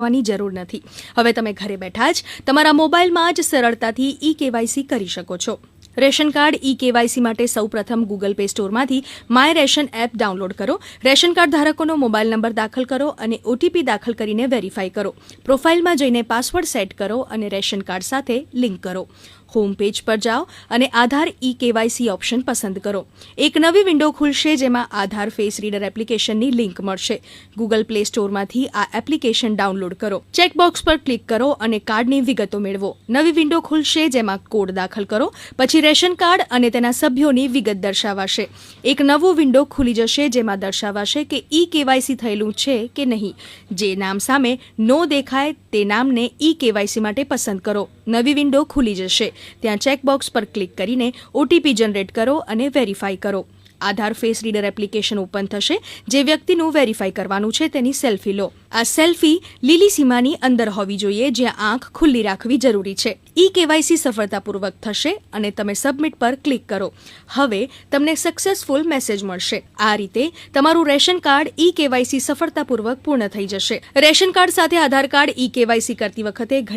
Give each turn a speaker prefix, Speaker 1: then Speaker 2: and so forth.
Speaker 1: ની જરૂર નથી। હવે તમે ઘરે બેઠા જ તમારા મોબાઈલમાં જ સરળતાથી ઈ-કેવાયસી કરી શકો છો। રેશન કાર્ડ ઈ-કેવાયસી માટે સૌપ્રથમ ગૂગલ પ્લે સ્ટોરમાંથી માય રેશન એપ ડાઉનલોડ કરો। રેશન કાર્ડ ધારકોનો મોબાઈલ નંબર દાખલ કરો અને ઓટીપી દાખલ કરીને વેરીફાઈ કરો। પ્રોફાઇલમાં જઈને પાસવર્ડ સેટ કરો અને રેશન કાર્ડ સાથે લિંક કરો। હોમ પેજ પર જાઓ અને આધાર ઈ-કેવાયસી ઓપ્શન પસંદ કરો। એક નવી વિન્ડો ખુલશે જેમાં આધાર ફેસ રીડર એપ્લિકેશનની લિંક મળશે। ગૂગલ પ્લે સ્ટોરમાંથી આ એપ્લિકેશન ડાઉનલોડ કરો। ચેકબોક્સ પર ક્લિક કરો અને કાર્ડની વિગતો મેળવો। નવી વિન્ડો ખુલશે જેમાં કોડ દાખલ કરો, પછી રેશન કાર્ડ અને તેના સભ્યોની વિગત દર્શાવાશે। એક નવો વિન્ડો ખુલી જશે જેમાં દર્શાવાશે કે ઈ-કેવાયસી થયેલું છે કે નહીં। જે નામ સામે નો દેખાય તે નામને ઈ-કેવાયસી માટે પસંદ કરો। નવી વિન્ડો ખુલી જશે। ત્યાં ચેકબોક્સ પર ક્લિક કરીને ઓટીપી જનરેટ કરો અને વેરીફાઈ કરો। આધાર ફેસ રીડર એપ્લિકેશન ઓપન થશે। જે વ્યક્તિનું વેરીફાઈ કરવાનું છે તેની સેલ્ફી લો। આ સેલ્ફી લીલી સીમાની અંદર હોવી જોઈએ જ્યાં આંખ ખુલ્લી રાખવી જરૂરી છે। ઈ-કેવાયસી સફળતાપૂર્વક થશે અને તમે સબમિટ પર ક્લિક કરો। હવે તમને સક્સેસફુલ મેસેજ મળશે। આ રીતે તમારું રેશન કાર્ડ ઈ-કેવાયસી સફળતાપૂર્વક પૂર્ણ થઈ જશે। રેશન કાર્ડ સાથે આધાર કાર્ડ ઈ-કેવાયસી કરતી વખતે